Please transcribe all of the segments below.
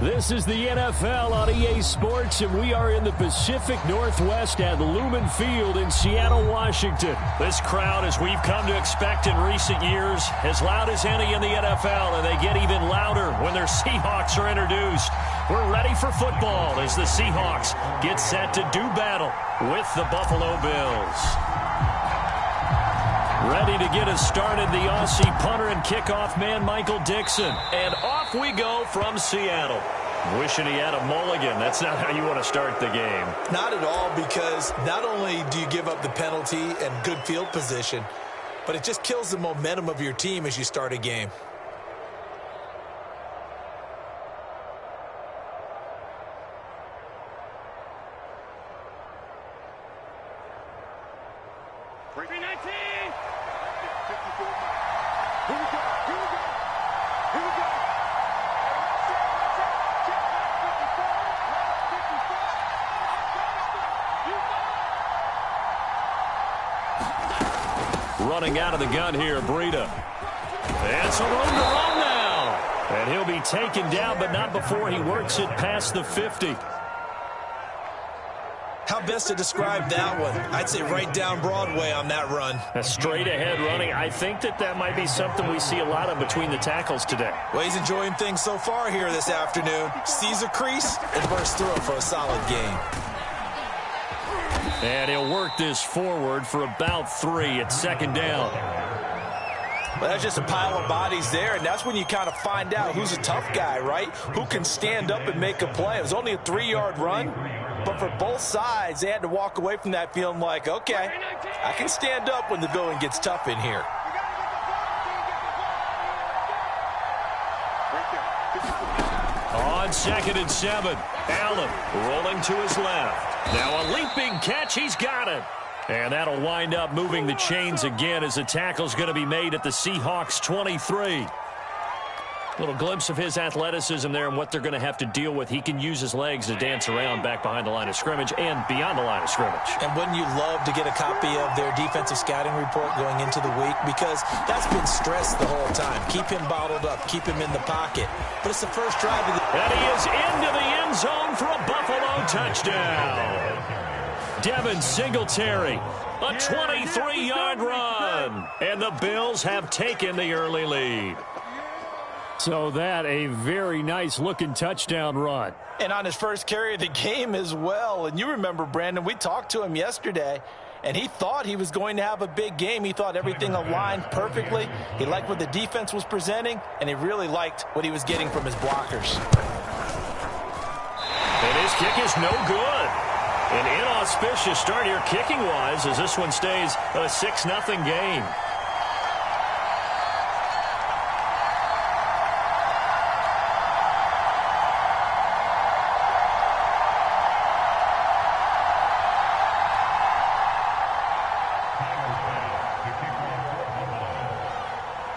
This is the NFL on EA Sports, and we are in the Pacific Northwest at Lumen Field in Seattle, Washington. This crowd, as we've come to expect in recent years, as loud as any in the NFL, and they get even louder when their Seahawks are introduced. We're ready for football as the Seahawks get set to do battle with the Buffalo Bills. Ready to get us started, the Aussie punter and kickoff man, Michael Dixon. And off we go from Seattle. Wishing he had a mulligan. That's not how you want to start the game. Not at all, because not only do you give up the penalty and good field position, but it just kills the momentum of your team as you start a game. Running out of the gun here, Breida. It's a room to run now. And he'll be taken down, but not before he works it past the 50. How best to describe that one? I'd say right down Broadway on that run. A straight ahead running. I think that might be something we see a lot of between the tackles today. Well, he's enjoying things so far here this afternoon. Sees a crease and bursts through it for a solid game. And he'll work this forward for about 3 at second down. Well, that's just a pile of bodies there, and that's when you kind of find out who's a tough guy, right? Who can stand up and make a play. It was only a 3-yard run, but for both sides, they had to walk away from that feeling like, okay, I can stand up when the going gets tough in here. On 2nd and 7, Allen rolling to his left. Now a leaping catch, he's got it. And that'll wind up moving the chains again as the tackle's going to be made at the Seahawks 23. Little glimpse of his athleticism there and what they're going to have to deal with. He can use his legs to dance around back behind the line of scrimmage and beyond the line of scrimmage. And wouldn't you love to get a copy of their defensive scouting report going into the week? Because that's been stressed the whole time. Keep him bottled up. Keep him in the pocket. But it's the first drive of the... And he is into the end zone for a Buffalo touchdown. Devin Singletary, a 23-yard run. And the Bills have taken the early lead. So that a very nice-looking touchdown run. And on his first carry of the game as well. And you remember, Brandon, we talked to him yesterday, and he thought he was going to have a big game. He thought everything aligned perfectly. He liked what the defense was presenting, and he really liked what he was getting from his blockers. And his kick is no good. An inauspicious start here kicking-wise as this one stays a 6-0 game.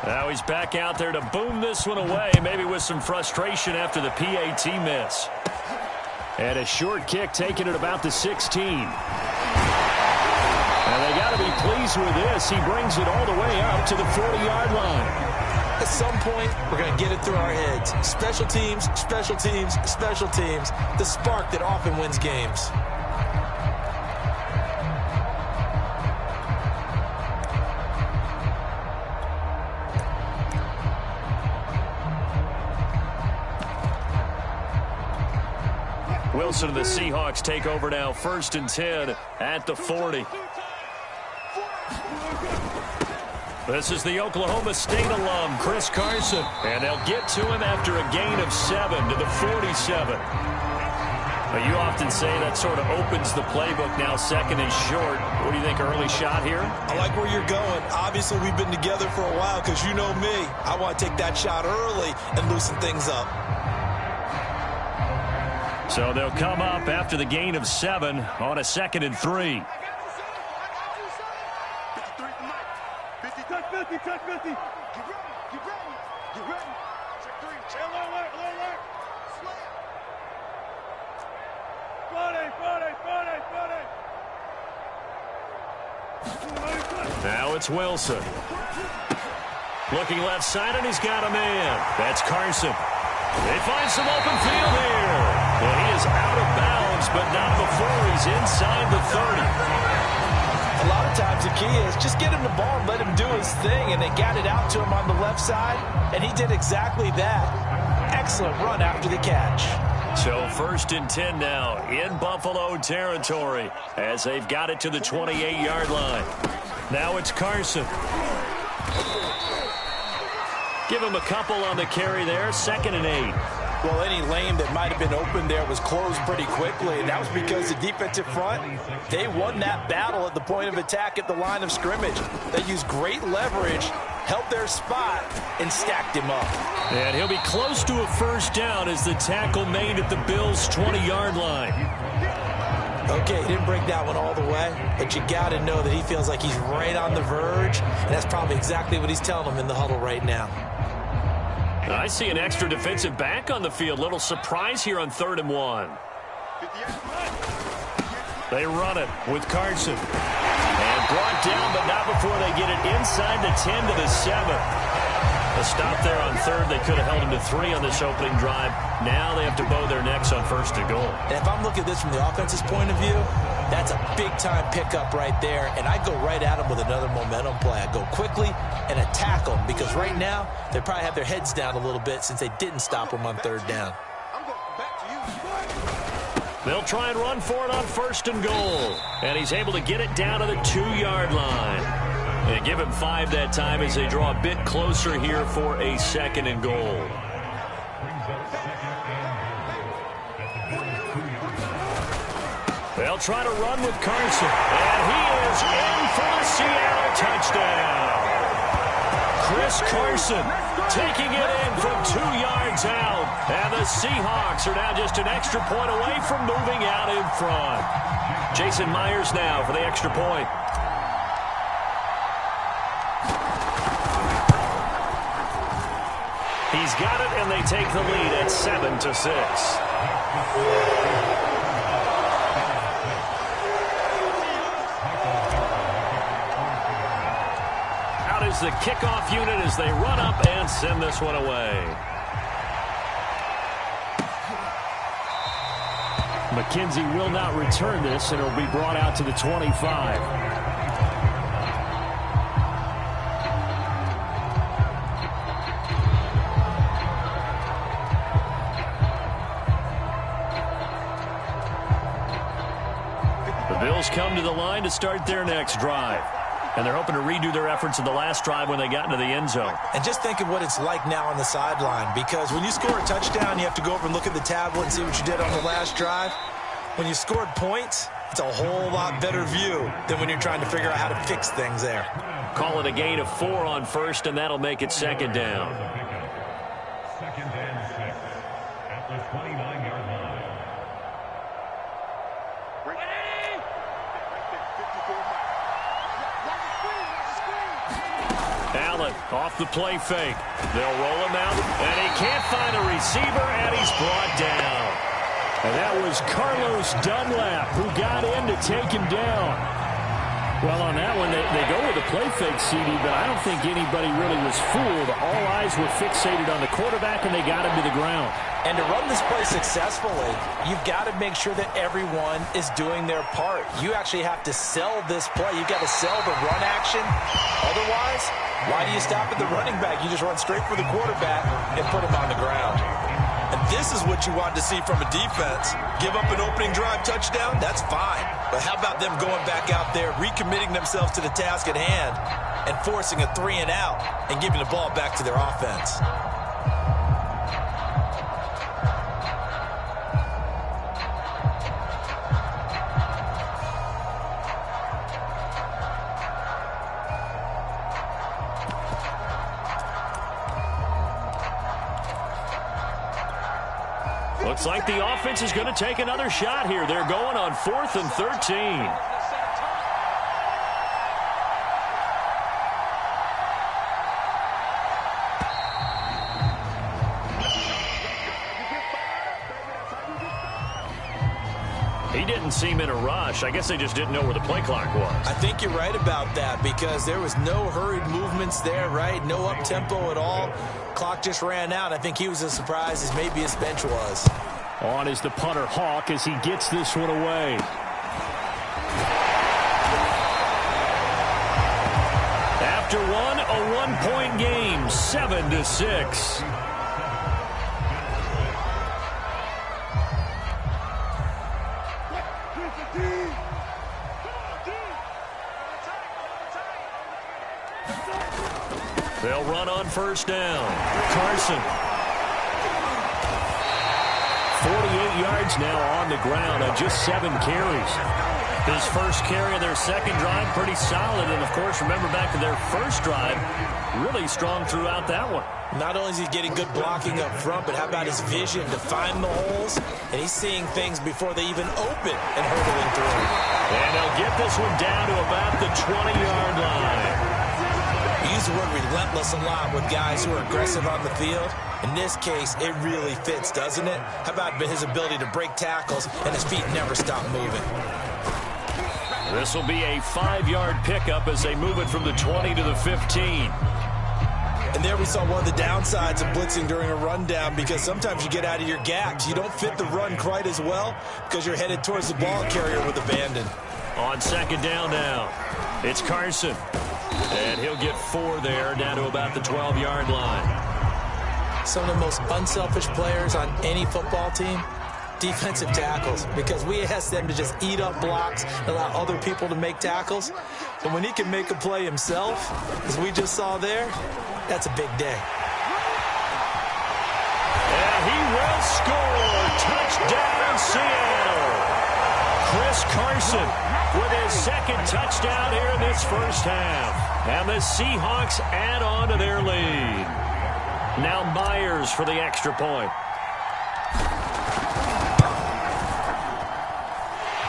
Now he's back out there to boom this one away, maybe with some frustration after the PAT miss. And a short kick taken at about the 16. And they got to be pleased with this. He brings it all the way up to the 40-yard line. At some point, we're going to get it through our heads. Special teams, special teams, special teams. The spark that often wins games. Wilson and the Seahawks take over now, 1st and 10 at the 40. This is the Oklahoma State alum, Chris Carson. And they'll get to him after a gain of 7 to the 47. Well, you often say that sort of opens the playbook now, 2nd and short. What do you think, early shot here? I like where you're going. Obviously, we've been together for a while because you know me. I want to take that shot early and loosen things up. So they'll come up after the gain of 7 on a 2nd and 3. Now it's Wilson. Looking left side, and he's got a man. That's Carson. They find some open field here. And he is out of bounds, but not before he's inside the 30. A lot of times the key is just get him the ball and let him do his thing, and they got it out to him on the left side, and he did exactly that. Excellent run after the catch. So 1st and 10 now in Buffalo territory as they've got it to the 28-yard line. Now it's Carson. Give him a couple on the carry there. 2nd and 8. Well, any lane that might have been open there was closed pretty quickly, and that was because the defensive front, they won that battle at the point of attack at the line of scrimmage. They used great leverage, held their spot, and stacked him up. And he'll be close to a 1st down as the tackle made at the Bills' 20-yard line. Okay, he didn't break that one all the way, but you got to know that he feels like he's right on the verge, and that's probably exactly what he's telling them in the huddle right now. I see an extra defensive back on the field. Little surprise here on 3rd and 1. They run it with Carson. And brought down, but not before they get it inside the 10 to the 7. A stop there on 3rd. They could have held him to 3 on this opening drive. Now they have to bow their necks on 1st and goal. And if I'm looking at this from the offense's point of view, that's a big-time pickup right there, and I go right at him with another momentum play. I go quickly and attack them because right now they probably have their heads down a little bit since they didn't stop them on 3rd down. They'll try and run for it on 1st and goal, and he's able to get it down to the 2-yard line. And give him 5 that time as they draw a bit closer here for a 2nd and goal. They'll try to run with Carson. And he is in for the Seattle touchdown. Chris Carson taking it in from 2 yards out. And the Seahawks are now just an extra point away from moving out in front. Jason Myers now for the extra point. He's got it, and they take the lead at 7-6. Out is the kickoff unit as they run up and send this one away. McKenzie will not return this, and it will be brought out to the 25. Come to the line to start their next drive. And they're hoping to redo their efforts in the last drive when they got into the end zone. And just think of what it's like now on the sideline, because when you score a touchdown, you have to go over and look at the tablet and see what you did on the last drive. When you scored points, it's a whole lot better view than when you're trying to figure out how to fix things there. Call it a gain of 4 on 1st, and that'll make it 2nd down. 2nd and 6 at the 29-yard line. Allen off the play fake. They'll roll him out, and he can't find a receiver, and he's brought down. And that was Carlos Dunlap who got in to take him down. Well, on that one, they go with a play fake, CD, but I don't think anybody really was fooled. All eyes were fixated on the quarterback, and they got him to the ground. And to run this play successfully, you've got to make sure that everyone is doing their part. You actually have to sell this play. You've got to sell the run action. Otherwise, why do you stop at the running back? You just run straight for the quarterback and put him on the ground. And this is what you want to see from a defense. Give up an opening drive touchdown, that's fine. But how about them going back out there, recommitting themselves to the task at hand, and forcing a 3 and out and giving the ball back to their offense? Looks like the offense is going to take another shot here. They're going on 4th and 13. He didn't seem in a rush. I guess they just didn't know where the play clock was. I think you're right about that because there was no hurried movements there, right? No up-tempo at all. Clock just ran out. I think he was as surprised as maybe his bench was. On is the punter, Hawk, as he gets this one away. After one, a one-point game, 7-6. They'll run on first down. Carson. 48 yards now on the ground on just 7 carries. His first carry of their second drive, pretty solid. And, of course, remember back to their first drive, really strong throughout that one. Not only is he getting good blocking up front, but how about his vision to find the holes? And he's seeing things before they even open and hurdling through. And they'll get this one down to about the 20-yard line. We use the word relentless a lot with guys who are aggressive on the field. In this case, it really fits, doesn't it? How about his ability to break tackles and his feet never stop moving? This will be a 5-yard pickup as they move it from the 20 to the 15. And there we saw one of the downsides of blitzing during a rundown because sometimes you get out of your gaps. You don't fit the run quite as well because you're headed towards the ball carrier with abandon. On second down now, it's Carson. And he'll get 4 there, down to about the 12-yard line. Some of the most unselfish players on any football team, defensive tackles, because we ask them to just eat up blocks and allow other people to make tackles. But when he can make a play himself, as we just saw there, that's a big day. And he will score. Touchdown, Seattle. Chris Carson with his second touchdown here in this first half. And the Seahawks add on to their lead. Now Myers for the extra point.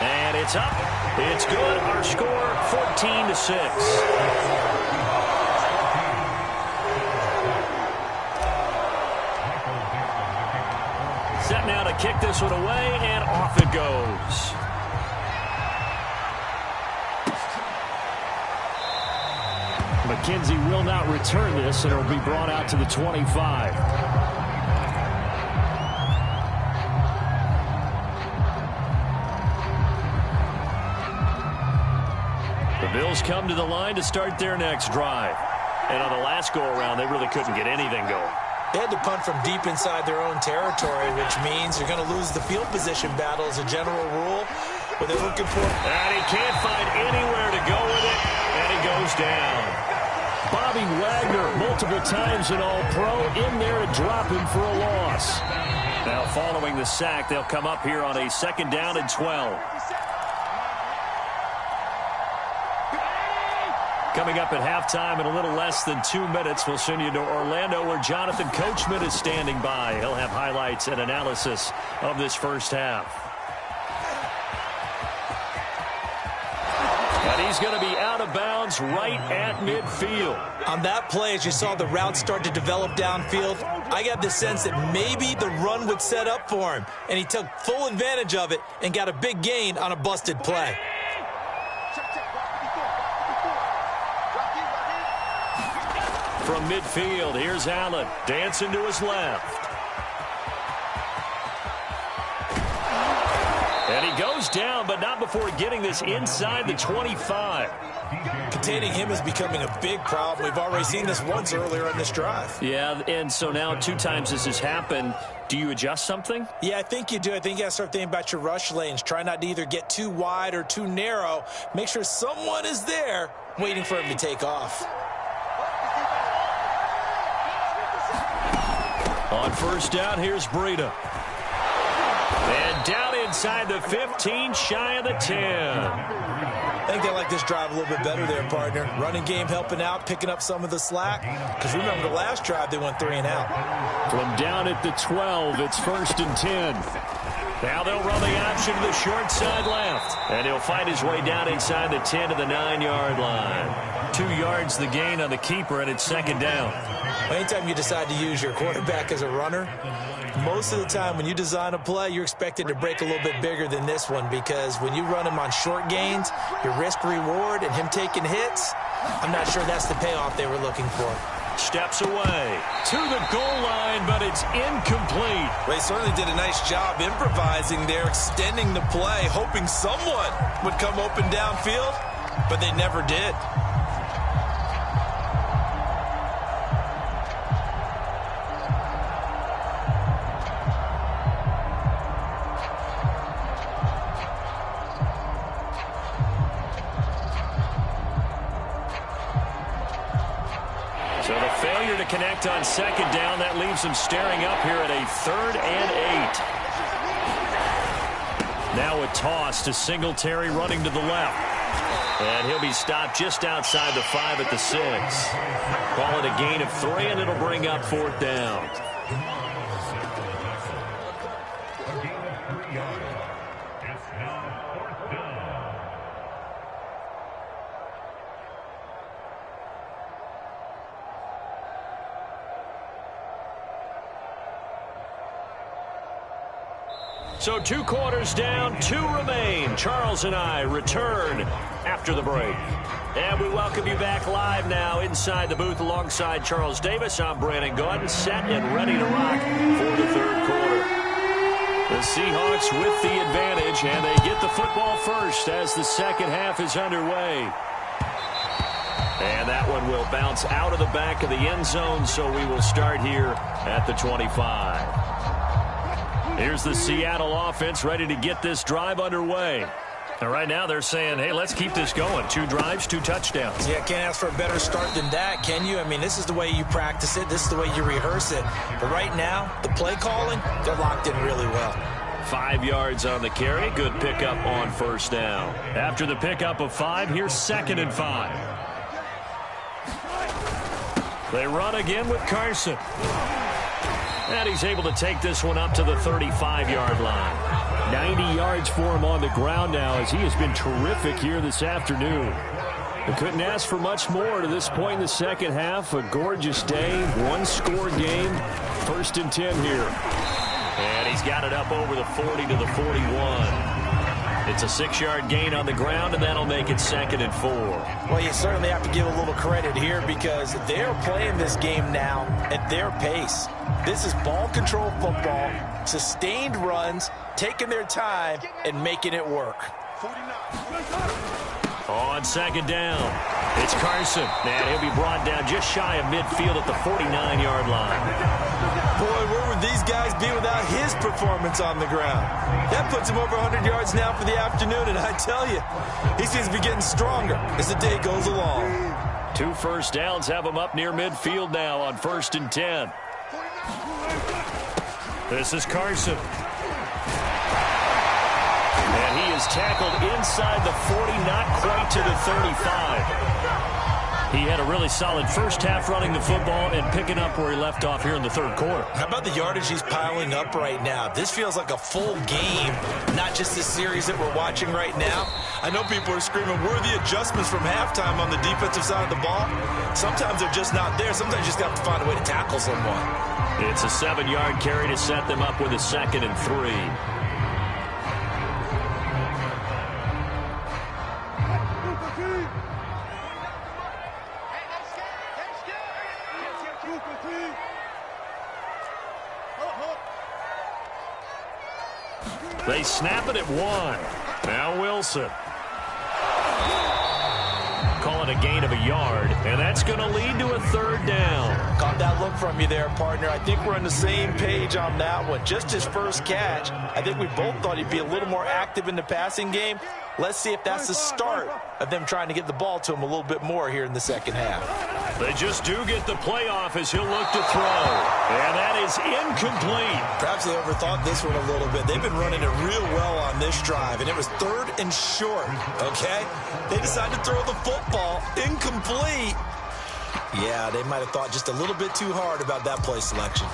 And it's up. It's good. Our score, 14-6. Set now to kick this one away, and off it goes. McKenzie will not return this, and it will be brought out to the 25. The Bills come to the line to start their next drive. And on the last go-around, they really couldn't get anything going. They had to punt from deep inside their own territory, which means you're going to lose the field position battle as a general rule. But they're looking for... And he can't find anywhere to go with it, and he goes down. Bobby Wagner, multiple times an All-Pro, in there to drop him for a loss. Now, following the sack, they'll come up here on a second down and 12. Coming up at halftime in a little less than 2 minutes, we'll send you to Orlando where Jonathan Coachman is standing by. He'll have highlights and analysis of this first half. And he's going to be out of bounds right at midfield. On that play, as you saw the route start to develop downfield, I got the sense that maybe the run would set up for him. And he took full advantage of it and got a big gain on a busted play. From midfield, here's Allen, dancing to his left. And he goes down, but not before getting this inside the 25. Containing him is becoming a big problem. We've already seen this once earlier on this drive. Yeah, and so now 2 times this has happened. Do you adjust something? Yeah, I think you do. I think you got to start thinking about your rush lanes. Try not to either get too wide or too narrow. Make sure someone is there waiting for him to take off. On first down, here's Breida. And down inside the 15, shy of the 10. I think they like this drive a little bit better there, partner. Running game helping out, picking up some of the slack. Because remember, the last drive, they went 3 and out. From down at the 12, it's 1st and 10. Now they'll run the option to the short side left. And he'll find his way down inside the 10 to the 9-yard line. 2 yards the gain on the keeper, and it's second down. Anytime you decide to use your quarterback as a runner, most of the time when you design a play, you're expected to break a little bit bigger than this one, because when you run him on short gains, your risk-reward and him taking hits, I'm not sure that's the payoff they were looking for. Steps away to the goal line, but it's incomplete. They certainly did a nice job improvising there, extending the play, hoping someone would come open downfield, but they never did. So the failure to connect on second down, that leaves him staring up here at a 3rd and 8. Now a toss to Singletary running to the left. And he'll be stopped just outside the 5 at the 6. Call it a gain of 3, and it'll bring up 4th down. So 2 quarters down, 2 remain. Charles and I return after the break. And we welcome you back live now inside the booth alongside Charles Davis. I'm Brandon Gordon, set and ready to rock for the 3rd quarter. The Seahawks with the advantage, and they get the football first as the second half is underway. And that one will bounce out of the back of the end zone, so we will start here at the 25. Here's the Seattle offense ready to get this drive underway. And right now they're saying, hey, let's keep this going. 2 drives, 2 touchdowns. Yeah, can't ask for a better start than that, can you? I mean, this is the way you practice it. This is the way you rehearse it. But right now, the play calling, they're locked in really well. 5 yards on the carry. Good pickup on 1st down. After the pickup of 5, here's 2nd and 5. They run again with Carson. And he's able to take this one up to the 35-yard line. 90 yards for him on the ground now, as he has been terrific here this afternoon. They couldn't ask for much more to this point in the second half. A gorgeous day, 1-score game. 1st and 10 here. And he's got it up over the 40 to the 41. It's a 6-yard gain on the ground, and that'll make it 2nd and 4. Well, you certainly have to give a little credit here, because they're playing this game now at their pace. This is ball control football, sustained runs, taking their time, and making it work. On 2nd down, it's Carson. And he'll be brought down just shy of midfield at the 49-yard line. Boy, where would these guys be without his performance on the ground? That puts him over 100 yards now for the afternoon, and I tell you, he seems to be getting stronger as the day goes along. 2 first downs have him up near midfield now on 1st and 10. This is Carson. And he is tackled inside the 40, not quite to the 35. He had a really solid first half running the football and picking up where he left off here in the 3rd quarter. How about the yardage he's piling up right now? This feels like a full game, not just this series that we're watching right now. I know people are screaming, where are the adjustments from halftime on the defensive side of the ball? Sometimes they're just not there. Sometimes you just have to find a way to tackle someone. It's a 7-yard carry to set them up with a 2nd and 3. They snap it at 1. Now Wilson. Call it a gain of a yard, and that's going to lead to a 3rd down. Caught that look from you there, partner. I think we're on the same page on that one. Just his first catch, I think we both thought he'd be a little more active in the passing game. Let's see if that's the start of them trying to get the ball to him a little bit more here in the second half. They just do get the playoff as he'll look to throw. And that is incomplete. Perhaps they overthought this one a little bit. They've been running it real well on this drive, and it was 3rd and short, okay? They decided to throw the football incomplete. Yeah, they might have thought just a little bit too hard about that play selection.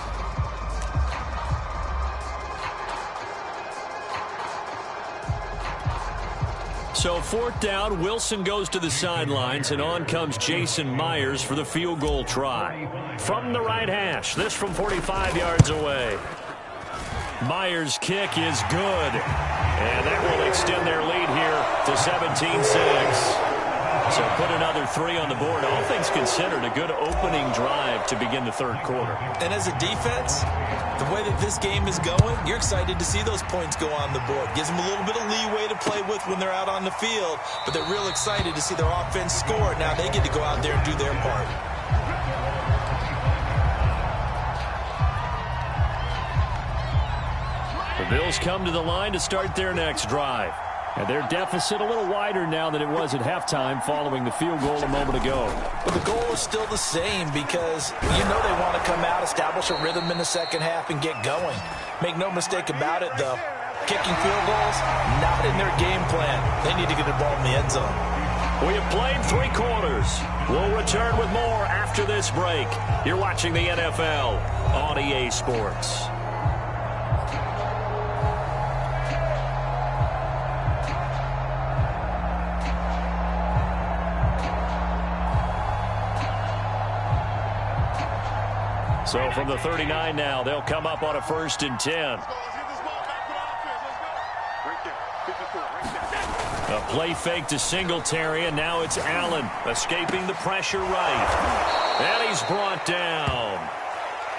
So 4th down, Wilson goes to the sidelines, and on comes Jason Myers for the field goal try. From the right hash, this from 45 yards away. Myers' kick is good, and that will extend their lead here to 17-6. So put another 3 on the board. All things considered, a good opening drive to begin the 3rd quarter. And as a defense, the way that this game is going, you're excited to see those points go on the board. Gives them a little bit of leeway to play with when they're out on the field, but they're real excited to see their offense score. Now they get to go out there and do their part. The Bills come to the line to start their next drive. And their deficit a little wider now than it was at halftime following the field goal a moment ago. But the goal is still the same because you know they want to come out, establish a rhythm in the second half, and get going. Make no mistake about it, though. Kicking field goals, not in their game plan. They need to get the ball in the end zone. We have played 3 quarters. We'll return with more after this break. You're watching the NFL on EA Sports. So from the 39 now, they'll come up on a 1st and 10. A play fake to Singletary, and now it's Allen escaping the pressure right. And he's brought down.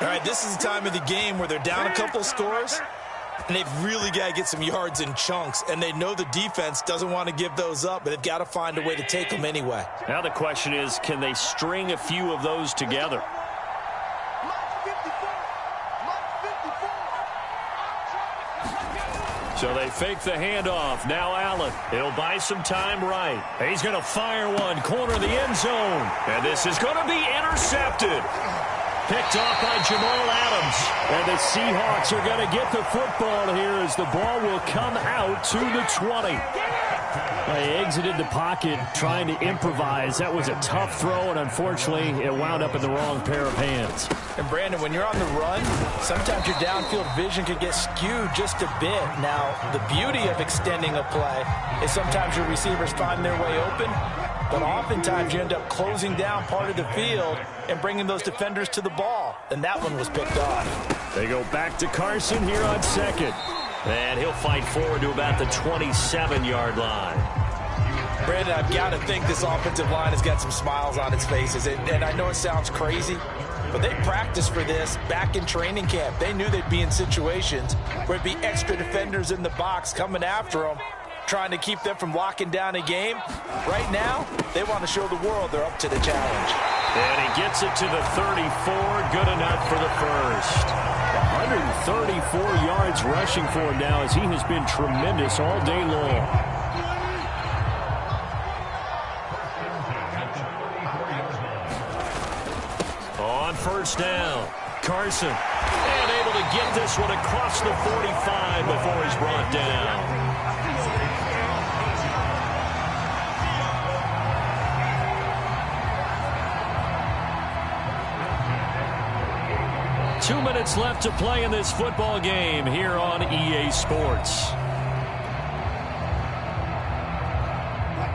All right, this is the time of the game where they're down a couple scores, and they've really got to get some yards in chunks, and they know the defense doesn't want to give those up, but they've got to find a way to take them anyway. Now the question is, can they string a few of those together? So they fake the handoff. Now Allen. He'll buy some time right. He's going to fire one. Corner of the end zone. And this is going to be intercepted. Picked off by Jamal Adams. And the Seahawks are going to get the football here as the ball will come out to the 20. They exited the pocket trying to improvise. That was a tough throw, and unfortunately, it wound up in the wrong pair of hands. And, Brandon, when you're on the run, sometimes your downfield vision can get skewed just a bit. Now, the beauty of extending a play is sometimes your receivers find their way open, but oftentimes you end up closing down part of the field and bringing those defenders to the ball, and that one was picked off. They go back to Carson here on 2nd. And he'll fight forward to about the 27-yard line. Brandon, I've got to think this offensive line has got some smiles on its faces. And I know it sounds crazy, but they practiced for this back in training camp. They knew they'd be in situations where it'd be extra defenders in the box coming after them, trying to keep them from locking down a game. Right now, they want to show the world they're up to the challenge. And he gets it to the 34. Good enough for the first. 134 yards rushing for him now as he has been tremendous all day long. On 1st down, Carson. And able to get this one across the 45 before he's brought down. Two minutes left to play in this football game here on EA Sports.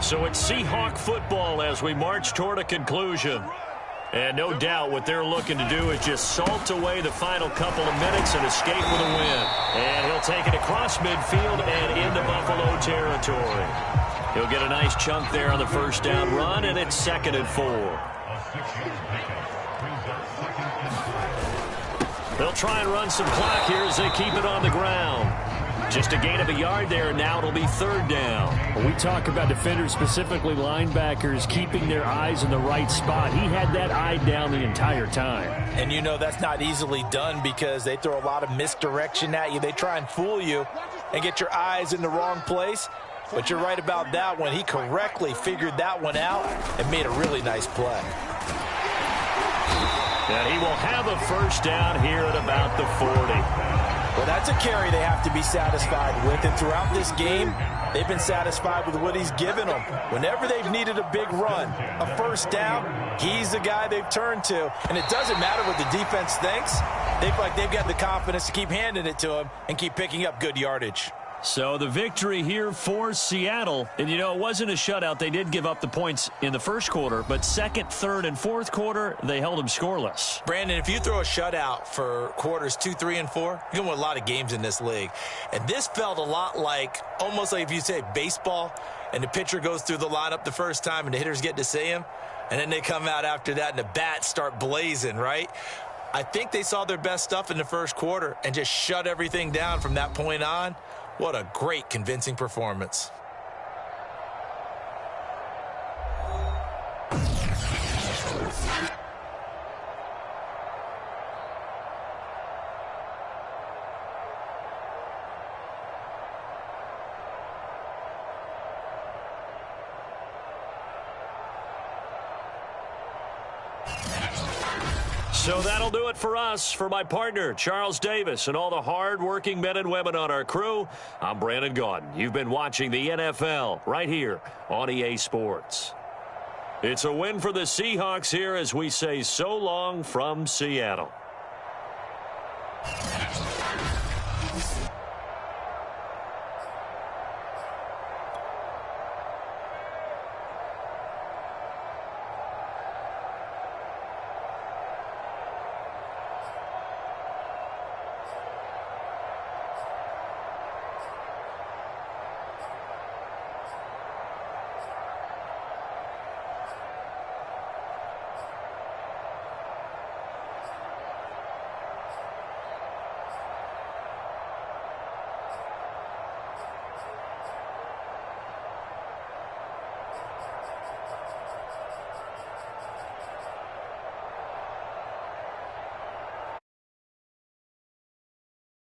So it's Seahawk football as we march toward a conclusion. And no doubt what they're looking to do is just salt away the final couple of minutes and escape with a win. And he'll take it across midfield and into Buffalo territory. He'll get a nice chunk there on the 1st down run, and it's 2nd and 4. They'll try and run some clock here as they keep it on the ground. Just a gain of a yard there, and now it'll be 3rd down. When we talk about defenders, specifically linebackers, keeping their eyes in the right spot, he had that eye down the entire time. And you know that's not easily done because they throw a lot of misdirection at you. They try and fool you and get your eyes in the wrong place. But you're right about that one. He correctly figured that one out and made a really nice play. And he will have a 1st down here at about the 40. Well, that's a carry they have to be satisfied with. And throughout this game, they've been satisfied with what he's given them. Whenever they've needed a big run, a 1st down, he's the guy they've turned to. And it doesn't matter what the defense thinks. They feel like they've got the confidence to keep handing it to him and keep picking up good yardage. So the victory here for Seattle. And, you know, it wasn't a shutout. They did give up the points in the first quarter, but second, third, and fourth quarter, they held them scoreless. Brandon, if you throw a shutout for quarters 2, 3, and 4, you're going to win a lot of games in this league. And this felt a lot like, almost like if you say baseball, and the pitcher goes through the lineup the first time, and the hitters get to see him, and then they come out after that, and the bats start blazing, right? I think they saw their best stuff in the first quarter and just shut everything down from that point on. What a great, convincing performance. So that'll do it for us. For my partner, Charles Davis, and all the hard-working men and women on our crew, I'm Brandon Gaudin. You've been watching the NFL right here on EA Sports. It's a win for the Seahawks here as we say so long from Seattle.